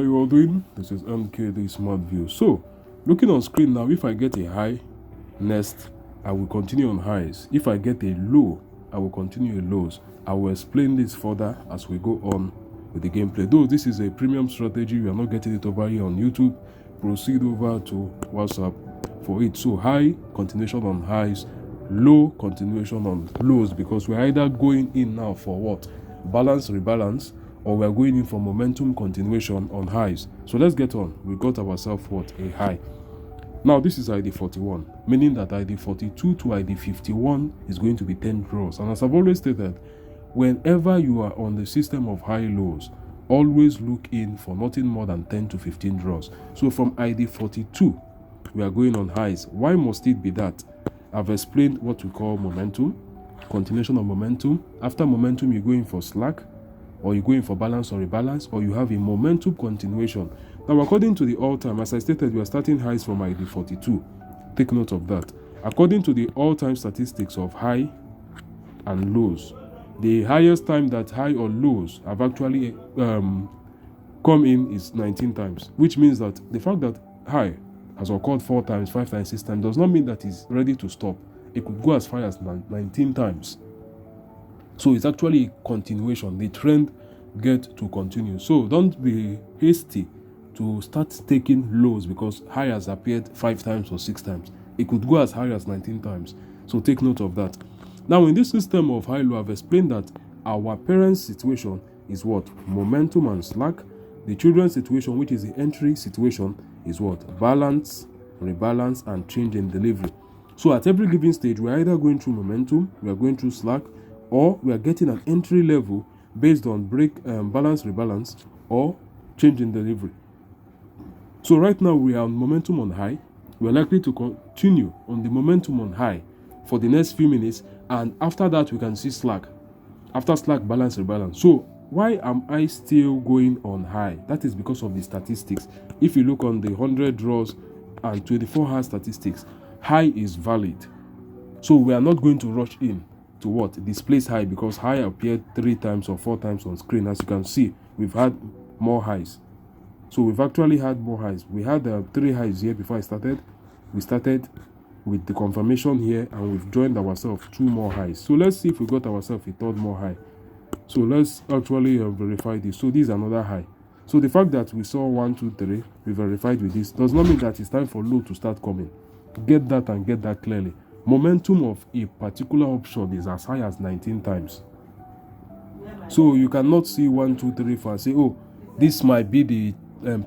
you all doing? This is MK, the Smart View. So, looking on screen now, if I get a high, next, I will continue on highs. If I get a low, I will continue in lows. I will explain this further as we go on with the gameplay. Though this is a premium strategy, we are not getting it over here on YouTube. Proceed over to WhatsApp for it. So, high, continuation on highs, low, continuation on lows, because we're either going in now for what? Balance, rebalance, or we are going in for momentum continuation on highs. So let's get on. We got ourselves what? A high. Now this is ID 41, meaning that ID 42 to ID 51 is going to be 10 draws. And as I've always stated, whenever you are on the system of high lows, always look in for nothing more than 10 to 15 draws. So from ID 42, we are going on highs. Why must it be that? I've explained what we call momentum, continuation of momentum. After momentum, you go in for slack, or you go in for balance or rebalance, or you have a momentum continuation. Now, according to the all-time, as I stated, we are starting highs from ID 42. Take note of that. According to the all-time statistics of high and lows, the highest time that high or lows have actually come in is 19 times, which means that the fact that high has occurred 4 times, 5 times, 6 times does not mean that it's ready to stop. It could go as far as 19 times. So it's actually a continuation. The trend get to continue. So don't be hasty to start taking lows because high has appeared 5 times or 6 times. It could go as high as 19 times. So take note of that. Now in this system of high-low, I've explained that our parents' situation is what? Momentum and slack. The children's situation, which is the entry situation, is what? Balance, rebalance, and change in delivery. So at every given stage, we're either going through momentum, we are going through slack, or we are getting an entry level based on balance, rebalance, or change in delivery. So right now we are on momentum on high. We are likely to continue on the momentum on high for the next few minutes, and after that we can see slack. After slack, balance, rebalance. So why am I still going on high? That is because of the statistics. If you look on the 100 draws and 24-hour statistics, high is valid. So we are not going to rush in to what? Displace high, because high appeared 3 times or 4 times on screen. As you can see, we've had more highs. So we've actually had more highs. We had 3 highs here before I started. We started with the confirmation here, and we've joined ourselves 2 more highs. So let's see if we got ourselves a 3rd more high. So let's actually verify this. So this is another high. So the fact that we saw 1, 2, 3, we verified with this, does not mean that it's time for low to start coming. Get that and get that clearly. Momentum of a particular option is as high as 19 times. So you cannot see 1, 2, 3, 4 and say, oh, this might be the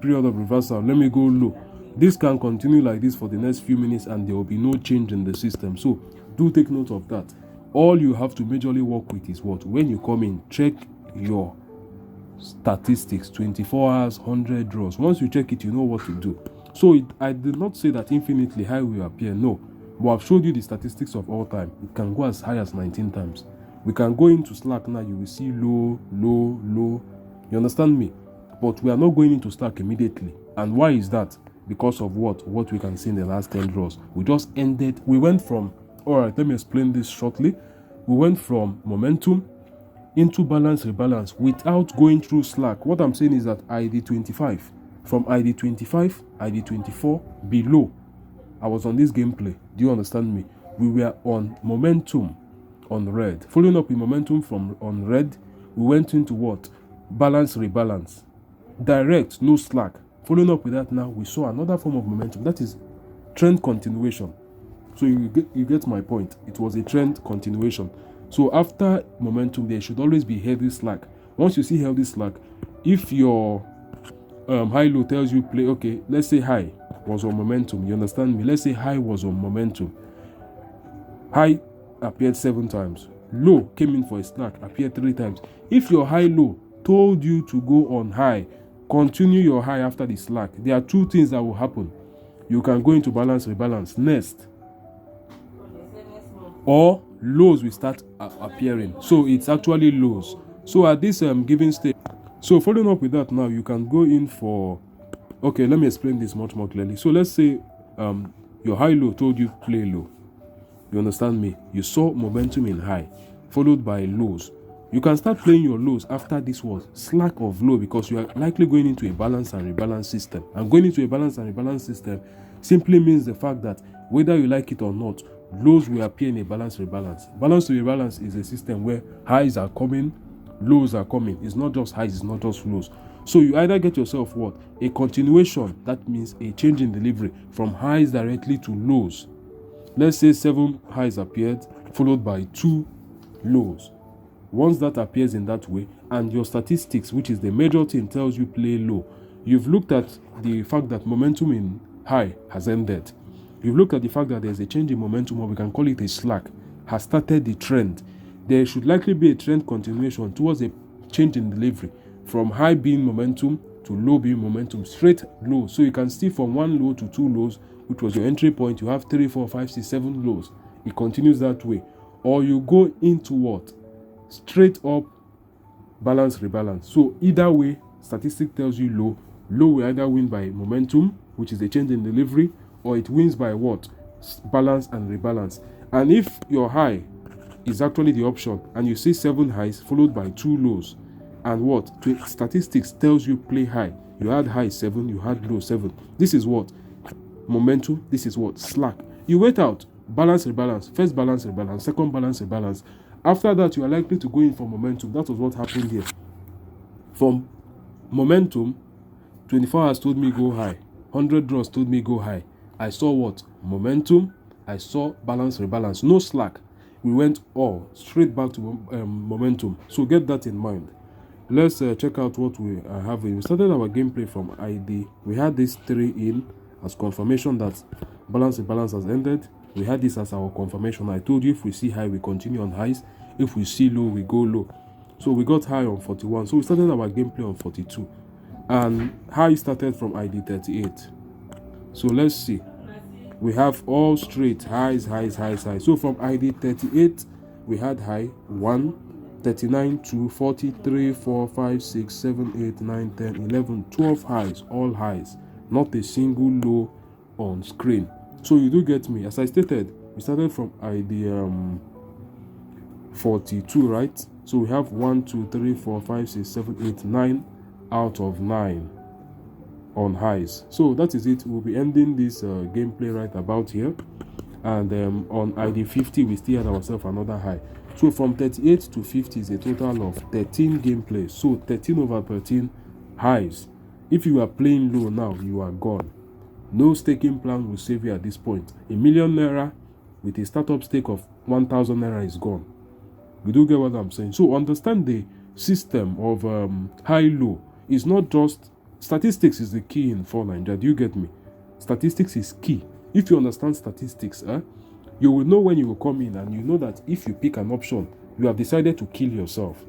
period of reversal, let me go low. This can continue like this for the next few minutes and there will be no change in the system. So do take note of that. All you have to majorly work with is what? When you come in, check your statistics, 24 hours, 100 draws. Once you check it, you know what to do. So I did not say that infinitely high will appear, no. But I've showed you the statistics of all time. It can go as high as 19 times. We can go into slack now, you will see low, low, low. You understand me? But we are not going into slack immediately. And why is that? Because of what? What we can see in the last 10 draws. We just ended. We went from, alright, let me explain this shortly. We went from momentum into balance, rebalance without going through slack. What I'm saying is that ID 25, from ID 25, ID 24, below, I was on this gameplay. Do you understand me? We were on momentum on red. Following up with momentum from on red, we went into what? Balance, rebalance. Direct, no slack. Following up with that now, we saw another form of momentum. That is trend continuation. So you get my point. It was a trend continuation. So after momentum, there should always be healthy slack. Once you see healthy slack, if your high-low tells you play, okay, let's say high was on momentum. You understand me? Let's say high was on momentum. High appeared 7 times. Low came in for a slack, appeared 3 times. If your high-low told you to go on high, continue your high after the slack. There are 2 things that will happen. You can go into balance, rebalance next, or lows will start appearing. So it's actually lows. So at this given stage, so following up with that now, you can go in for, okay, let me explain this much more clearly. So let's say your high-low told you play low. You understand me? You saw momentum in high, followed by lows. You can start playing your lows after this was slack of low, because you are likely going into a balance and rebalance system. And going into a balance and rebalance system simply means the fact that whether you like it or not, lows will appear in a balance rebalance. Balance to rebalance is a system where highs are coming, lows are coming. It's not just highs, it's not just lows. So you either get yourself what? A continuation, that means a change in delivery from highs directly to lows. Let's say 7 highs appeared, followed by 2 lows. Once that appears in that way, and your statistics, which is the major thing, tells you play low, you've looked at the fact that momentum in high has ended. You've looked at the fact that there's a change in momentum, or we can call it a slack, has started the trend. There should likely be a trend continuation towards a change in delivery from high being momentum to low being momentum, straight low. So you can see from 1 low to 2 lows, which was your entry point, you have 3, 4, 5, 6, 7 lows. It continues that way. Or you go into what? Straight up balance rebalance. So either way, statistic tells you low. Low will either win by momentum, which is a change in delivery, or it wins by what? Balance and rebalance. And if your high is actually the option, and you see 7 highs followed by 2 lows, and what? Statistics tells you play high. You had high 7, you had low 7. This is what? Momentum. This is what? Slack. You wait out. Balance rebalance. First balance rebalance. Second balance rebalance. After that, you are likely to go in for momentum. That was what happened here. From momentum, 24 hours told me go high. 100 draws told me go high. I saw what? Momentum. I saw balance rebalance. No slack. We went all straight back to momentum. So get that in mind. Let's check out what we are having. We started our gameplay from ID. We had this 3 in as confirmation that balance rebalance has ended. We had this as our confirmation. I told you if we see high, we continue on highs. If we see low, we go low. So we got high on 41. So we started our gameplay on 42. And high started from ID 38. So let's see. We have all straight highs, highs, highs, highs. So from ID 38, we had high 1, 39, 2, 43, 4, 5, 6, 7, 8, 9, 10, 11, 12 highs, all highs. Not a single low on screen. So you do get me. As I stated, we started from ID 42, right? So we have 1, 2, 3, 4, 5, 6, 7, 8, 9 out of 9 on highs. So that is it. We'll be ending this gameplay right about here. And on ID 50, we still had ourselves another high. So from 38 to 50 is a total of 13 gameplays. So 13 over 13 highs. If you are playing low now, you are gone. No staking plan will save you at this point. ₦1 million with a startup stake of 1,000 naira is gone. You do get what I'm saying? So understand the system of high-low. It's not just statistics is the key in 4Ninja. Do you get me? Statistics is key. If you understand statistics, you will know when you will come in, and you know that if you pick an option, you have decided to kill yourself.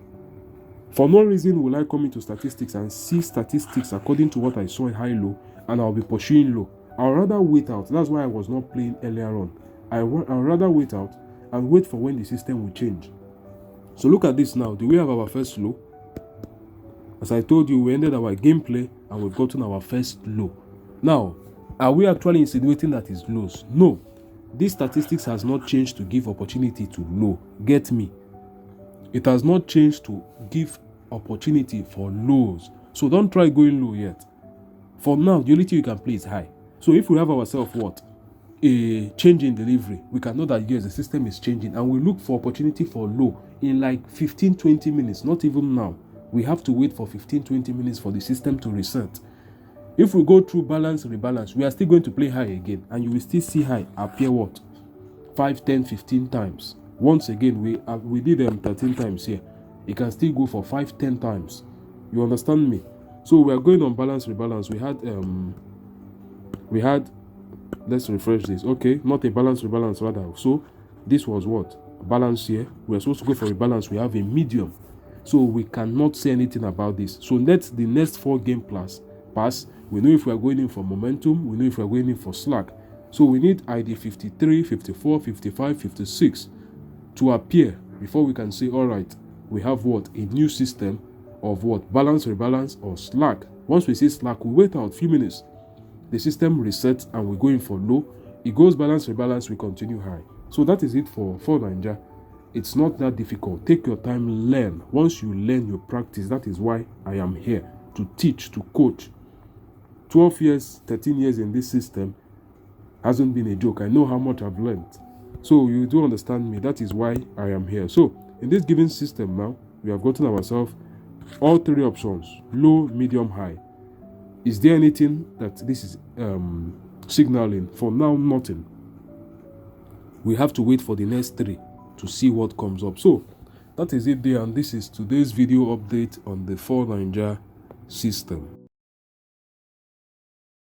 For no reason will I come into statistics and see statistics according to what I saw in high-low, and I'll be pursuing low. I'll rather wait out. That's why I was not playing earlier on. I'll rather wait out and wait for when the system will change. So look at this now. Do we have our first low? As I told you, we ended our gameplay and we've gotten our first low. Now, are we actually insinuating that it's lows? No. This statistics has not changed to give opportunity to low. Get me? It has not changed to give opportunity for lows. So don't try going low yet. For now, the only thing you can play is high. So if we have ourselves what? A change in delivery, we can know that yes, the system is changing, and we look for opportunity for low in like 15-20 minutes, not even now. We have to wait for 15-20 minutes for the system to reset. If we go through balance, rebalance, we are still going to play high again, and you will still see high appear what? 5, 10, 15 times. Once again, we did them 13 times here. It can still go for 5, 10 times. You understand me? So we are going on balance, rebalance. We had let's refresh this. Okay, not a balance, rebalance rather. So this was what? Balance here. We are supposed to go for a balance. We have a medium. So we cannot say anything about this. So let the next 4 game pass. We know if we are going in for momentum. We know if we are going in for slack. So we need ID 53, 54, 55, 56 to appear before we can say, all right, we have what? A new system of what? Balance, rebalance, or slack. Once we say slack, we wait out a few minutes. The system resets and we go in for low. It goes balance, rebalance, we continue high. So that is it for 4Ninja. It's not that difficult. Take your time, learn. Once you learn, you practice. That is why I am here, to teach, to coach. 12 years, 13 years in this system hasn't been a joke. I know how much I've learned. So you do understand me. That is why I am here. So in this given system now, we have gotten ourselves all three options: low, medium, high. Is there anything that this is signaling? For now, nothing. We have to wait for the next three to see what comes up. So that is it there, and this is today's video update on the 4Naija system.